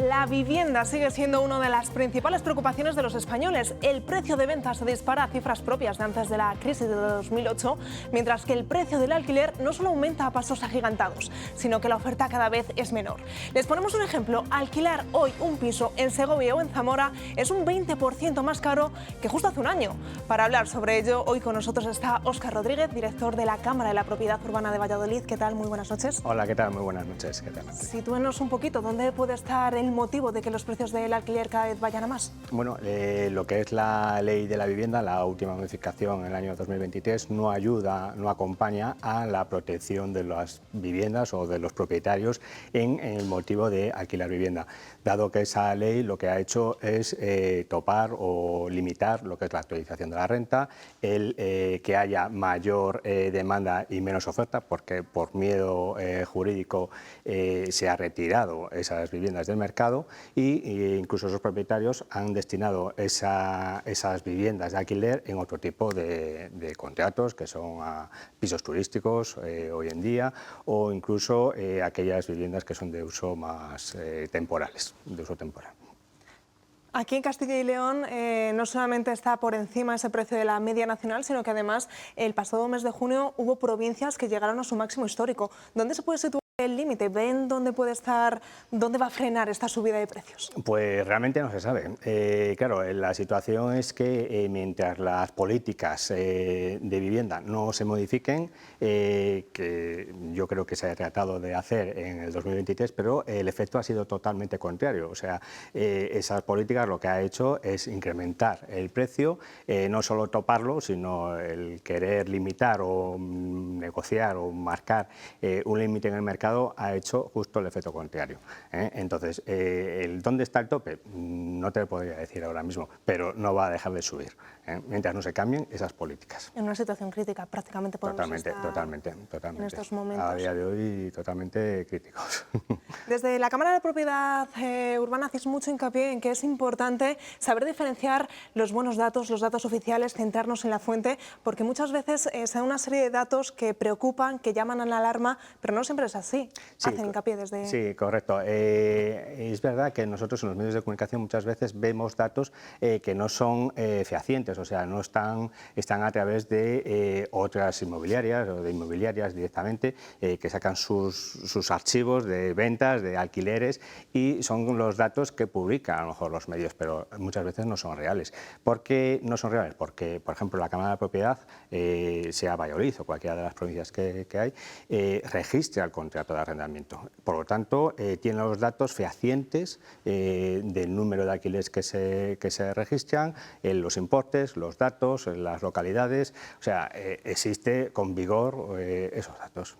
La vivienda sigue siendo una de las principales preocupaciones de los españoles. El precio de venta se dispara a cifras propias de antes de la crisis de 2008, mientras que el precio del alquiler no solo aumenta a pasos agigantados, sino que la oferta cada vez es menor. Les ponemos un ejemplo. Alquilar hoy un piso en Segovia o en Zamora es un 20% más caro que justo hace un año. Para hablar sobre ello, hoy con nosotros está Óscar Rodríguez, director de la Cámara de la Propiedad Urbana de Valladolid. ¿Qué tal? Muy buenas noches. Hola, ¿qué tal? Muy buenas noches. ¿Qué tal? Sitúenos un poquito, ¿dónde puede estar el motivo de que los precios del alquiler cada vez vayan a más? Bueno, lo que es la ley de la vivienda, la última modificación en el año 2023, no ayuda, no acompaña a la protección de las viviendas o de los propietarios en el motivo de alquilar vivienda, dado que esa ley lo que ha hecho es topar o limitar lo que es la actualización de la renta, que haya mayor demanda y menos oferta, porque por miedo jurídico se ha retirado esas viviendas del mercado e incluso esos propietarios han destinado esas viviendas de alquiler en otro tipo de contratos, que son a pisos turísticos hoy en día, o incluso aquellas viviendas que son de uso más temporales, de uso temporal. Aquí en Castilla y León no solamente está por encima ese precio de la media nacional, sino que además el pasado mes de junio hubo provincias que llegaron a su máximo histórico. ¿Dónde se puede situar el límite? ¿Ven dónde puede estar, dónde va a frenar esta subida de precios? Pues realmente no se sabe. Claro, la situación es que mientras las políticas de vivienda no se modifiquen, que yo creo que se ha tratado de hacer en el 2023, pero el efecto ha sido totalmente contrario. O sea, esas políticas lo que ha hecho es incrementar el precio, no solo toparlo, sino el querer limitar o negociar o marcar un límite en el mercado ha hecho justo el efecto contrario. Entonces, ¿dónde está el tope? No te lo podría decir ahora mismo, pero no va a dejar de subir, mientras no se cambien esas políticas. En una situación crítica, prácticamente podemos estar totalmente. en estos momentos. A día de hoy, totalmente críticos. Desde la Cámara de Propiedad Urbana hacéis mucho hincapié en que es importante saber diferenciar los buenos datos, los datos oficiales, centrarnos en la fuente, porque muchas veces se dan una serie de datos que preocupan, que llaman a la alarma, pero no siempre es así. Sí, hacen hincapié desde... Sí, correcto. Es verdad que nosotros en los medios de comunicación muchas veces vemos datos que no son fehacientes, o sea, no están a través de otras inmobiliarias o de inmobiliarias directamente que sacan sus archivos de ventas, de alquileres, y son los datos que publican a lo mejor los medios, pero muchas veces no son reales. ¿Por qué no son reales? Porque, por ejemplo, la Cámara de Propiedad, sea Valladolid o cualquiera de las provincias que hay, registra el contrato de arrendamiento. Por lo tanto, tiene los datos fehacientes del número de alquileres que se registran, los importes, los datos, las localidades, o sea, existe con vigor esos datos.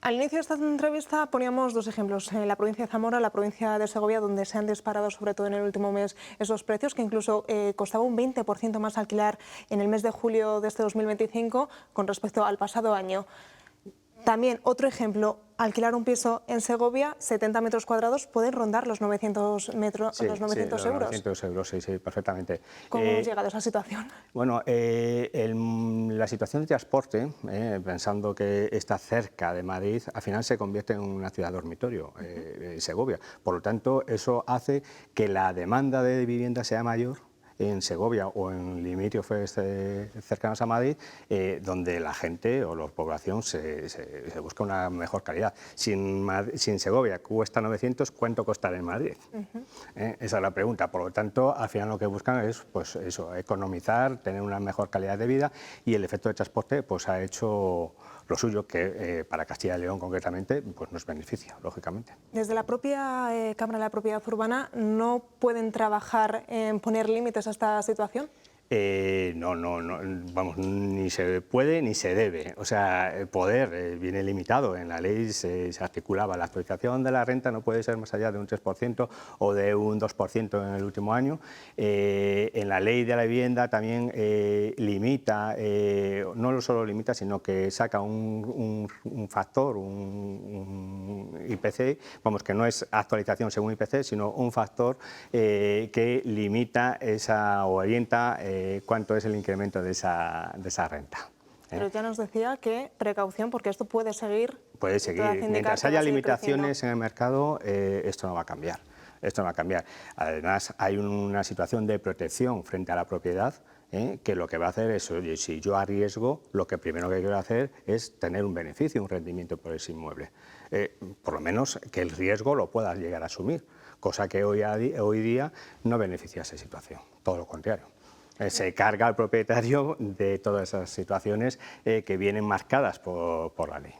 Al inicio de esta entrevista poníamos dos ejemplos, la provincia de Zamora, la provincia de Segovia, donde se han disparado, sobre todo en el último mes, esos precios, que incluso costaba un 20% más alquilar en el mes de julio de este 2025 con respecto al pasado año. También otro ejemplo, alquilar un piso en Segovia, 70 metros cuadrados, pueden rondar los 900 euros. Sí, los 900 euros, sí, perfectamente. ¿Cómo hemos llegado a esa situación? Bueno, la situación de transporte, pensando que está cerca de Madrid, al final se convierte en una ciudad dormitorio, Segovia. Por lo tanto, eso hace que la demanda de vivienda sea mayor en Segovia o en limítrofes cercanos a Madrid, donde la gente o la población se busca una mejor calidad. Si en Segovia cuesta 900, ¿cuánto costará en Madrid? Esa es la pregunta. Por lo tanto, al final lo que buscan es pues eso, economizar, tener una mejor calidad de vida, y el efecto de transporte pues ha hecho lo suyo, que para Castilla y León concretamente pues nos beneficia, lógicamente. Desde la propia Cámara de la Propiedad Urbana, ¿no pueden trabajar en poner límites a esta situación? No, vamos, ni se puede ni se debe. O sea, el poder viene limitado. En la ley se articulaba la actualización de la renta no puede ser más allá de un 3% o de un 2% en el último año. En la ley de la vivienda también limita, no solo limita, sino que saca un factor, un IPC, vamos, que no es actualización según IPC, sino un factor que limita o orienta cuánto es el incremento de esa renta. Pero ya nos decía que precaución, porque esto puede seguir. Puede seguir. Mientras haya limitaciones en el mercado, esto no va a cambiar. esto no va a cambiar. Además, hay una situación de protección frente a la propiedad, que lo que va a hacer es, oye, si yo arriesgo, lo que primero que quiero hacer es tener un beneficio, un rendimiento por ese inmueble. Por lo menos que el riesgo lo pueda llegar a asumir, cosa que hoy día no beneficia esa situación, todo lo contrario. Se carga al propietario de todas esas situaciones que vienen marcadas por la ley.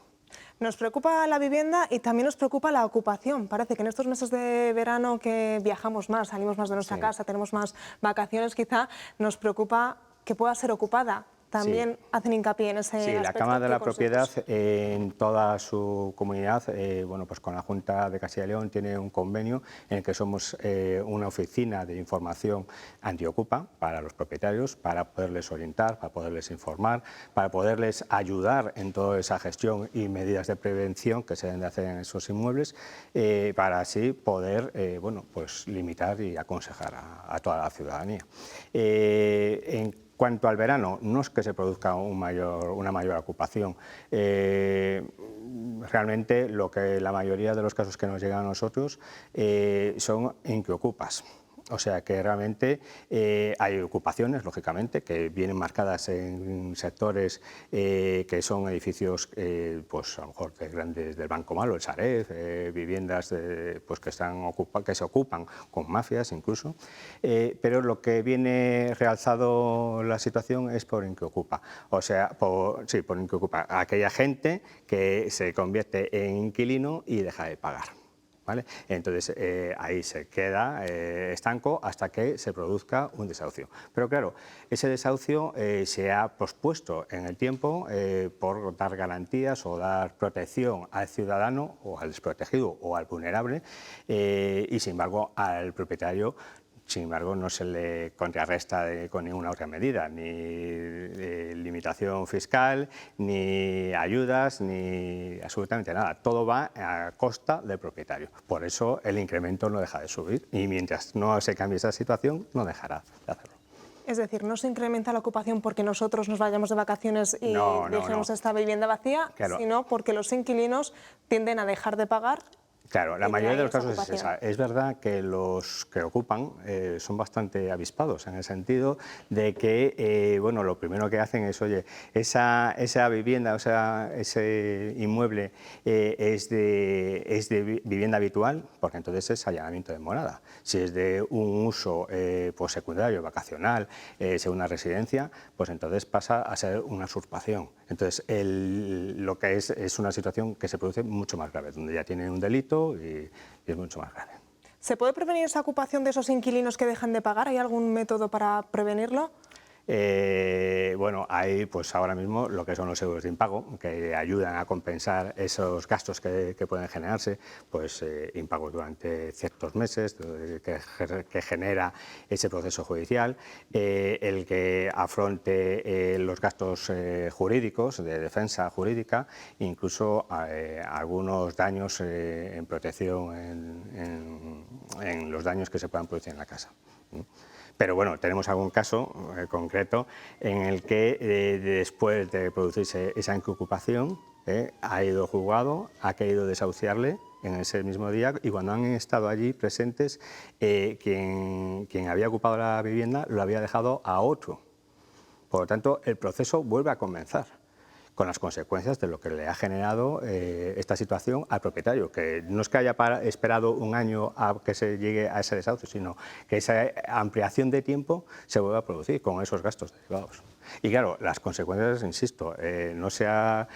Nos preocupa la vivienda y también nos preocupa la ocupación. Parece que en estos meses de verano que viajamos más, salimos más de nuestra casa, tenemos más vacaciones, quizá nos preocupa que pueda ser ocupada. También hacen hincapié en ese aspecto. Sí, la Cámara de la Propiedad en toda su comunidad, bueno, pues con la Junta de Castilla y León tiene un convenio en el que somos una oficina de información antiocupa para los propietarios, para poderles orientar, para poderles informar, para poderles ayudar en toda esa gestión y medidas de prevención que se deben de hacer en esos inmuebles, para así poder, bueno, pues limitar y aconsejar a toda la ciudadanía. En cuanto al verano, no es que se produzca una mayor ocupación. Realmente la mayoría de los casos que nos llegan a nosotros son en que ocupas. O sea que realmente hay ocupaciones, lógicamente, que vienen marcadas en sectores que son edificios, pues a lo mejor de grandes del Banco Malo, el Sareb, viviendas pues que se ocupan con mafias incluso, pero lo que viene realzado la situación es por en que ocupa. O sea, por en que ocupa aquella gente que se convierte en inquilino y deja de pagar. ¿Vale? Entonces ahí se queda estanco hasta que se produzca un desahucio. Pero claro, ese desahucio se ha pospuesto en el tiempo por dar garantías o dar protección al ciudadano o al desprotegido o al vulnerable y sin embargo al propietario. Sin embargo, no se le contrarresta con ninguna otra medida, ni limitación fiscal, ni ayudas, ni absolutamente nada. Todo va a costa del propietario. Por eso el incremento no deja de subir y mientras no se cambie esa situación, no dejará de hacerlo. Es decir, no se incrementa la ocupación porque nosotros nos vayamos de vacaciones y dejemos esta vivienda vacía, sino porque los inquilinos tienden a dejar de pagar. Claro, la mayoría de los casos es esa. Es verdad que los que ocupan son bastante avispados en el sentido de que, bueno, lo primero que hacen es, oye, esa vivienda, o sea, ese inmueble es de vivienda habitual, porque entonces es allanamiento de morada. Si es de un uso pues secundario, vacacional, segunda residencia, pues entonces pasa a ser una usurpación. Entonces, lo que es una situación que se produce mucho más grave, donde ya tienen un delito y es mucho más grave. ¿Se puede prevenir esa ocupación de esos inquilinos que dejan de pagar? ¿Hay algún método para prevenirlo? Bueno, hay pues ahora mismo lo que son los seguros de impago, que ayudan a compensar esos gastos que pueden generarse, pues impagos durante ciertos meses que genera ese proceso judicial, el que afronte los gastos jurídicos, de defensa jurídica, incluso algunos daños en protección en los daños que se puedan producir en la casa. Pero bueno, tenemos algún caso concreto en el que después de producirse esa ocupación ha ido juzgado, ha querido desahuciarle en ese mismo día y cuando han estado allí presentes, quien había ocupado la vivienda lo había dejado a otro. Por lo tanto, el proceso vuelve a comenzar, con las consecuencias de lo que le ha generado esta situación al propietario, que no es que haya esperado un año a que se llegue a ese desahucio, sino que esa ampliación de tiempo se vuelve a producir con esos gastos derivados. Y claro, las consecuencias, insisto, no se ha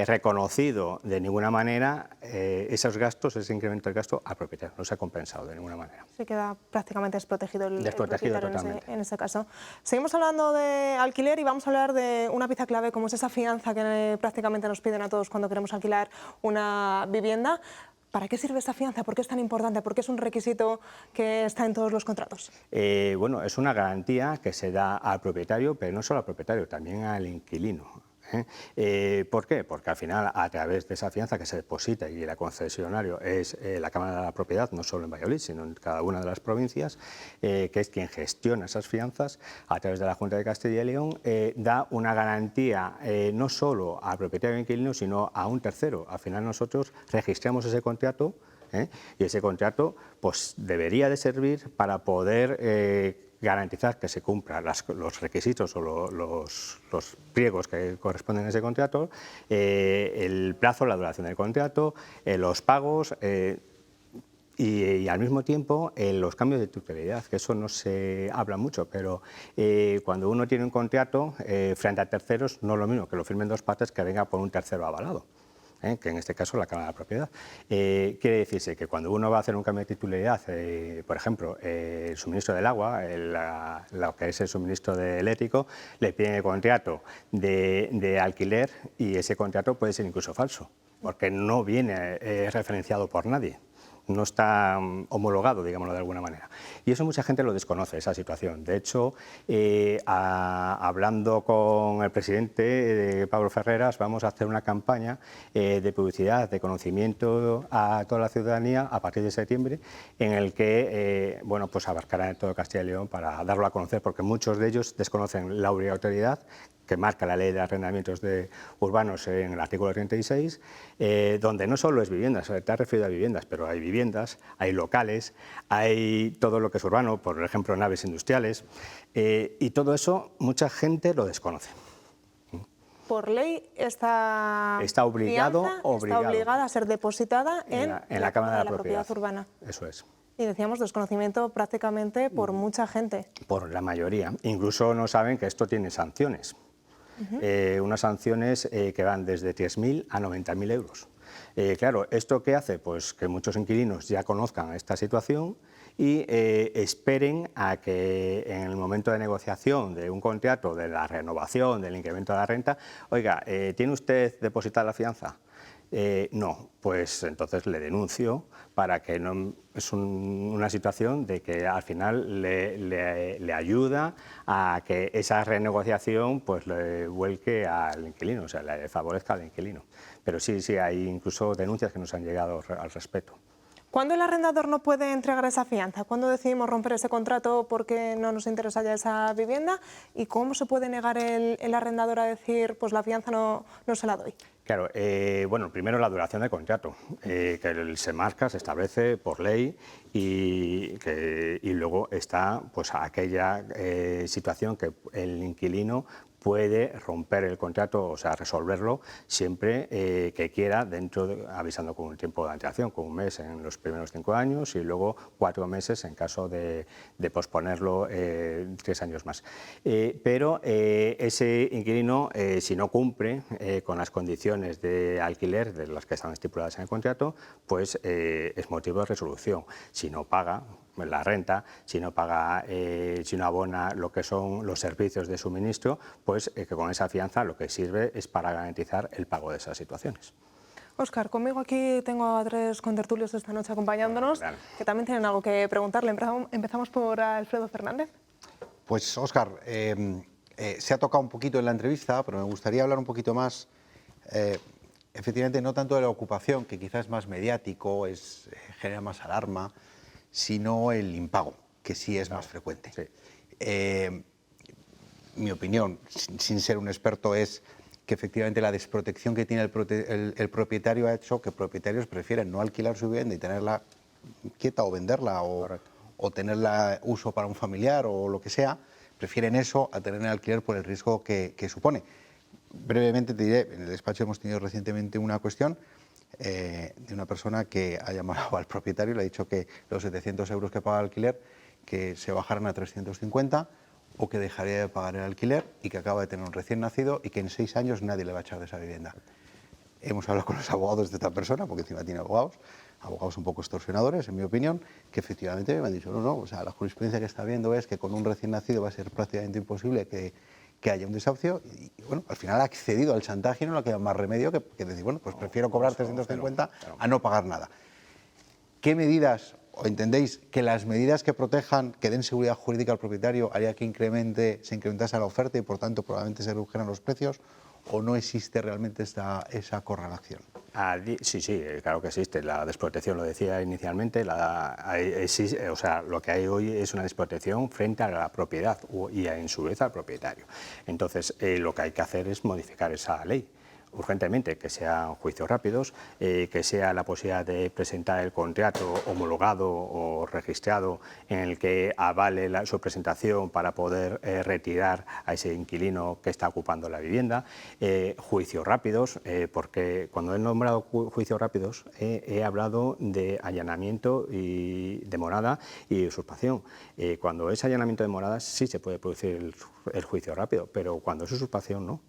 reconocido de ninguna manera esos gastos, ese incremento del gasto al propietario, no se ha compensado de ninguna manera. Se queda prácticamente desprotegido el propietario en ese caso. Seguimos hablando de alquiler y vamos a hablar de una pieza clave como es esa fianza que prácticamente nos piden a todos cuando queremos alquilar una vivienda. ¿Para qué sirve esta fianza? ¿Por qué es tan importante? ¿Por qué es un requisito que está en todos los contratos? Bueno, es una garantía que se da al propietario, pero no solo al propietario, también al inquilino. ¿Por qué? Porque al final, a través de esa fianza que se deposita y el concesionario es la Cámara de la Propiedad, no solo en Valladolid, sino en cada una de las provincias, que es quien gestiona esas fianzas, a través de la Junta de Castilla y León, da una garantía no solo al propietario e inquilino, sino a un tercero. Al final nosotros registramos ese contrato Y ese contrato pues, debería de servir para poder garantizar que se cumplan los requisitos o los pliegos que corresponden a ese contrato, el plazo, la duración del contrato, los pagos y al mismo tiempo los cambios de titularidad, que eso no se habla mucho, pero cuando uno tiene un contrato frente a terceros no es lo mismo que lo firmen dos partes que venga por un tercero avalado. Que en este caso la Cámara de la Propiedad. Quiere decirse que cuando uno va a hacer un cambio de titularidad, por ejemplo, el suministro del agua, lo que es el suministro eléctrico, le piden el contrato de alquiler y ese contrato puede ser incluso falso, porque no viene referenciado por nadie. No está homologado, digámoslo de alguna manera. Y eso mucha gente lo desconoce, esa situación. De hecho, hablando con el presidente, Pablo Ferreras, vamos a hacer una campaña de publicidad, de conocimiento a toda la ciudadanía a partir de septiembre, en el que bueno, pues abarcará en todo Castilla y León para darlo a conocer, porque muchos de ellos desconocen la obligatoriedad que marca la Ley de Arrendamientos Urbanos en el artículo 36, donde no solo es viviendas, te has referido a viviendas, pero hay viviendas, hay locales, hay todo lo que es urbano, por ejemplo, naves industriales, y todo eso mucha gente lo desconoce. Por ley está obligada a ser depositada en la Cámara de la Propiedad Urbana. Eso es. Y decíamos desconocimiento prácticamente por mucha gente. Por la mayoría. Incluso no saben que esto tiene sanciones. Unas sanciones que van desde 3.000 a 90.000 euros. Claro, ¿esto qué hace? Pues que muchos inquilinos ya conozcan esta situación y esperen a que en el momento de negociación de un contrato, de la renovación, del incremento de la renta, oiga, ¿tiene usted depositada la fianza? No, pues entonces le denuncio para que no es una situación de que al final le ayuda a que esa renegociación pues le vuelque al inquilino, o sea, le favorezca al inquilino. Pero sí, hay incluso denuncias que nos han llegado al respecto. ¿Cuándo el arrendador no puede entregar esa fianza? ¿Cuándo decidimos romper ese contrato porque no nos interesa ya esa vivienda? ¿Y cómo se puede negar el arrendador a decir, pues la fianza no se la doy? Claro, bueno, primero la duración del contrato, que se marca, se establece por ley y luego está pues aquella situación que el inquilino puede romper el contrato, o sea, resolverlo siempre que quiera, avisando con un tiempo de antelación, con un mes en los primeros 5 años y luego 4 meses en caso de posponerlo 3 años más. Pero ese inquilino, si no cumple con las condiciones de alquiler de las que están estipuladas en el contrato, pues es motivo de resolución. Si no paga la renta, si no paga, si no abona lo que son los servicios de suministro, pues que con esa fianza lo que sirve es para garantizar el pago de esas situaciones. Óscar, conmigo aquí tengo a 3 contertulios esta noche acompañándonos, Claro. que también tienen algo que preguntarle. Empezamos por Alfredo Fernández. Pues, Óscar, se ha tocado un poquito en la entrevista, pero me gustaría hablar un poquito más, efectivamente, no tanto de la ocupación, que quizás es más mediático, genera más alarma, sino el impago, que sí es más frecuente. Sí. Mi opinión, sin ser un experto, es que efectivamente la desprotección que tiene el propietario ha hecho que propietarios prefieren no alquilar su vivienda y tenerla quieta o venderla o tenerla uso para un familiar o lo que sea, prefieren eso a tener en alquiler por el riesgo que supone. Brevemente te diré, en el despacho hemos tenido recientemente una cuestión de una persona que ha llamado al propietario y le ha dicho que los 700 euros que paga el alquiler que se bajaran a 350 o que dejaría de pagar el alquiler y que acaba de tener un recién nacido y que en 6 años nadie le va a echar de esa vivienda. Hemos hablado con los abogados de esta persona, porque encima tiene abogados un poco extorsionadores, en mi opinión, que efectivamente me han dicho, no, o sea, la jurisprudencia que está viendo es que con un recién nacido va a ser prácticamente imposible que haya un desahucio y, bueno, al final ha accedido al chantaje y no le queda más remedio que decir, bueno, pues prefiero cobrar 350 a no pagar nada. ¿Qué medidas, o entendéis que las medidas que protejan, que den seguridad jurídica al propietario haría que se incrementase la oferta y por tanto probablemente se redujeran los precios, o no existe realmente esa correlación? Sí, claro que existe. La desprotección, lo decía inicialmente, o sea, lo que hay hoy es una desprotección frente a la propiedad y en su vez al propietario. Entonces, lo que hay que hacer es modificar esa ley. urgentemente que sean juicios rápidos, que sea la posibilidad de presentar el contrato homologado o registrado en el que avale su presentación para poder retirar a ese inquilino que está ocupando la vivienda, juicios rápidos, porque cuando he nombrado juicios rápidos he hablado de allanamiento y de morada y usurpación. Cuando es allanamiento de morada sí se puede producir el juicio rápido, pero cuando es usurpación no.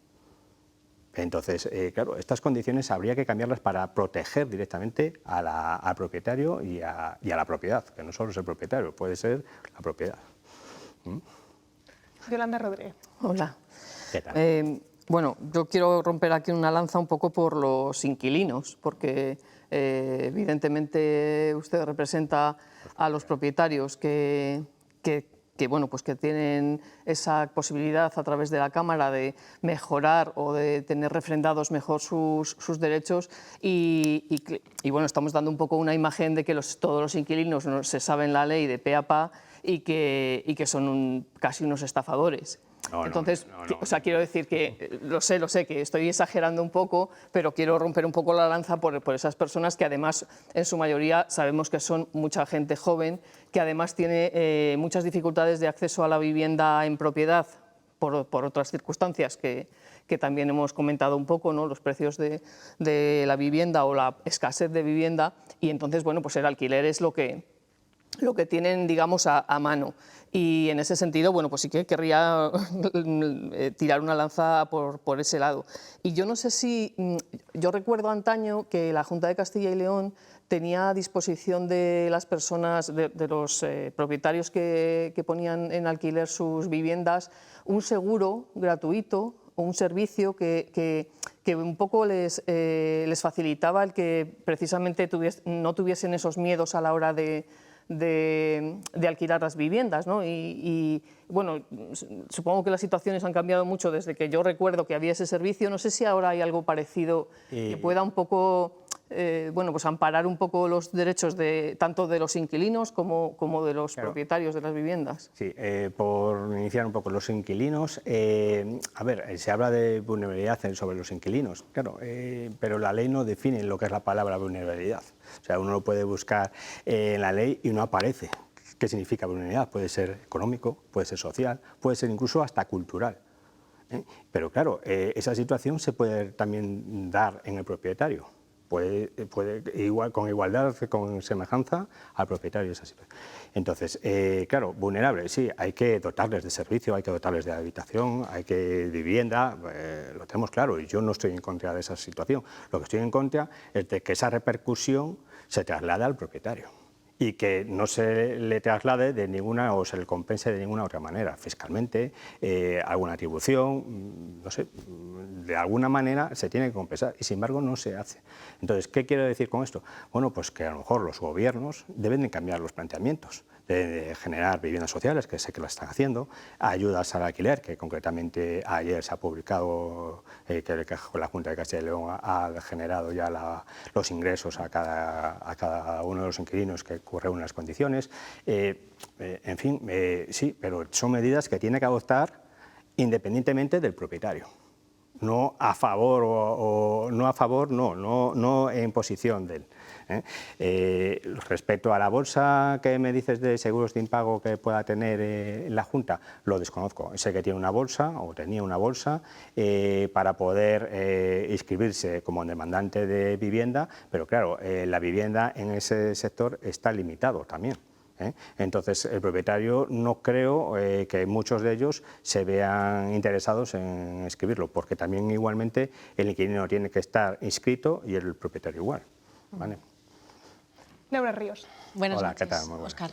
Entonces, claro, estas condiciones habría que cambiarlas para proteger directamente al propietario y a la propiedad, que no solo es el propietario, puede ser la propiedad. Yolanda Rodríguez. Hola. ¿Qué tal? Bueno, yo quiero romper aquí una lanza un poco por los inquilinos, porque evidentemente usted representa a los propietarios que bueno, pues que tienen esa posibilidad a través de la Cámara de mejorar o de tener refrendados mejor sus derechos y bueno, estamos dando un poco una imagen de que todos los inquilinos no se saben la ley de pe a pa y que son casi unos estafadores. Entonces, o sea, quiero decir que lo sé, que estoy exagerando un poco, pero quiero romper un poco la lanza por esas personas que además, en su mayoría, sabemos que son mucha gente joven, que además tiene muchas dificultades de acceso a la vivienda en propiedad por otras circunstancias que también hemos comentado un poco, ¿no? Los precios de la vivienda o la escasez de vivienda, y entonces, bueno, pues el alquiler es lo que tienen, digamos, a mano. Y en ese sentido, bueno, pues sí que querría tirar una lanza por ese lado. Y yo no sé si, yo recuerdo antaño que la Junta de Castilla y León tenía a disposición de las personas, de los propietarios que ponían en alquiler sus viviendas, un seguro gratuito o un servicio que un poco les facilitaba el que precisamente no tuviesen esos miedos a la hora de alquilar las viviendas, ¿no? Y bueno, supongo que las situaciones han cambiado mucho desde que yo recuerdo que había ese servicio. No sé si ahora hay algo parecido que pueda un poco, bueno, pues amparar un poco los derechos tanto de los inquilinos como de los propietarios de las viviendas. Sí, por iniciar un poco los inquilinos, a ver, se habla de vulnerabilidad sobre los inquilinos, claro, pero la ley no define lo que es la palabra vulnerabilidad. O sea, uno lo puede buscar en la ley y no aparece. ¿Qué significa vulnerabilidad? Puede ser económico, puede ser social, puede ser incluso hasta cultural. Pero claro, esa situación se puede también dar en el propietario. Puede con igualdad, con semejanza al propietario de esa situación. Entonces, claro, vulnerables, sí, hay que dotarles de servicio, hay que dotarles de habitación, hay que vivienda, lo tenemos claro, y yo no estoy en contra de esa situación. Lo que estoy en contra es de que esa repercusión se traslade al propietario y que no se le traslade de ninguna o se le compense de ninguna otra manera, fiscalmente, alguna atribución, no sé, de alguna manera se tiene que compensar y sin embargo no se hace. Entonces, ¿qué quiero decir con esto? Bueno, pues que a lo mejor los gobiernos deben de cambiar los planteamientos, de generar viviendas sociales, que sé que lo están haciendo, ayudas al alquiler, que concretamente ayer se ha publicado que la Junta de Castilla y León ha generado ya los ingresos a cada uno de los inquilinos que reúnen las condiciones. En fin, sí, pero son medidas que tiene que adoptar independientemente del propietario. No a favor no en posición de él. Respecto a la bolsa que me dices de seguros de impago que pueda tener la Junta, lo desconozco. Sé que tiene una bolsa o tenía una bolsa para poder inscribirse como demandante de vivienda, pero claro, la vivienda en ese sector está limitado también. Entonces, el propietario no creo que muchos de ellos se vean interesados en escribirlo, porque también igualmente el inquilino tiene que estar inscrito y el propietario igual. ¿Vale? Laura Ríos. Buenas Hola, noches, ¿qué tal? Muy buenas. Óscar.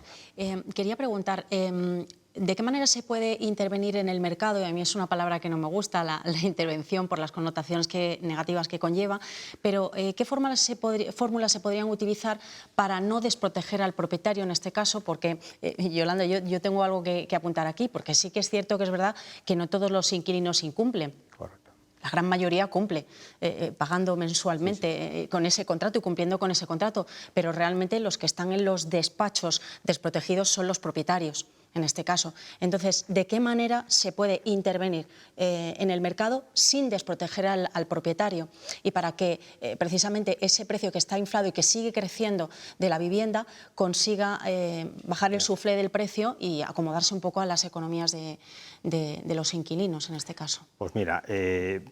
Quería preguntar, ¿de qué manera se puede intervenir en el mercado? Y a mí es una palabra que no me gusta, la intervención, por las connotaciones negativas que conlleva, pero ¿qué fórmulas se podrían utilizar para no desproteger al propietario en este caso? Porque, Yolanda, yo tengo algo que apuntar aquí, porque sí que es cierto que es verdad que no todos los inquilinos incumplen. Correcto. La gran mayoría cumple, pagando mensualmente con ese contrato y cumpliendo con ese contrato, pero realmente los que están en los despachos desprotegidos son los propietarios. en este caso. Entonces, ¿de qué manera se puede intervenir en el mercado sin desproteger al propietario? Y para que precisamente ese precio que está inflado y que sigue creciendo de la vivienda consiga bajar el suflé del precio y acomodarse un poco a las economías de los inquilinos, en este caso. Pues mira,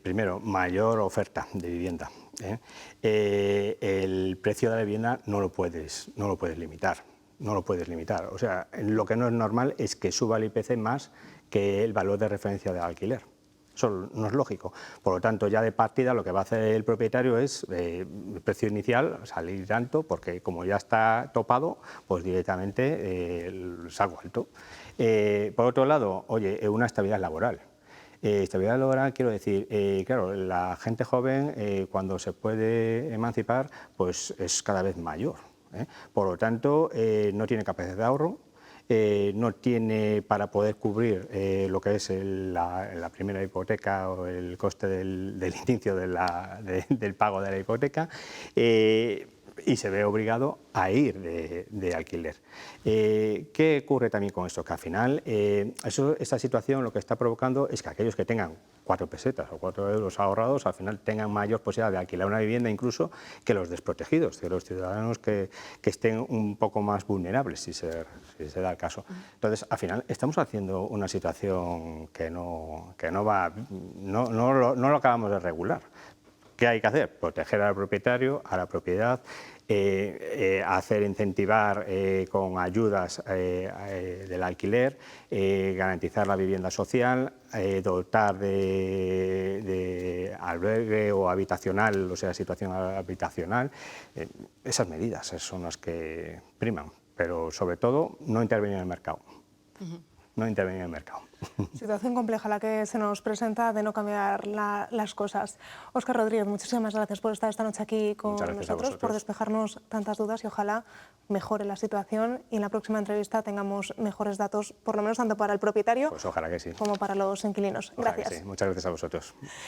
primero, mayor oferta de vivienda. El precio de la vivienda no lo puedes limitar. No lo puedes limitar. O sea, lo que no es normal es que suba el IPC más que el valor de referencia del alquiler. Eso no es lógico. Por lo tanto, ya de partida lo que va a hacer el propietario es el precio inicial salir tanto, porque como ya está topado, pues directamente salgo alto. Por otro lado, oye, una estabilidad laboral. Estabilidad laboral, quiero decir, claro, la gente joven cuando se puede emancipar, pues es cada vez mayor. Por lo tanto, no tiene capacidad de ahorro, no tiene para poder cubrir lo que es la primera hipoteca o el coste del inicio del pago de la hipoteca, y se ve obligado a ir de alquiler. ¿Qué ocurre también con esto? Que al final esta situación lo que está provocando es que aquellos que tengan 4 pesetas o 4 euros ahorrados al final tengan mayor posibilidad de alquilar una vivienda incluso que los desprotegidos, que los ciudadanos que estén un poco más vulnerables, si se da el caso. Entonces, al final estamos haciendo una situación que no lo acabamos de regular. ¿Qué hay que hacer? Proteger al propietario, a la propiedad, incentivar con ayudas del alquiler, garantizar la vivienda social, dotar de albergue o habitacional, o sea, situación habitacional. Esas medidas son las que priman, pero sobre todo no intervenir en el mercado. No intervenir en el mercado. Situación compleja la que se nos presenta de no cambiar las cosas. Óscar Rodríguez, muchísimas gracias por estar esta noche aquí con nosotros, por despejarnos tantas dudas y ojalá mejore la situación y en la próxima entrevista tengamos mejores datos, por lo menos tanto para el propietario pues ojalá que sí. como para los inquilinos. Ojalá Gracias. que sí. Muchas gracias a vosotros.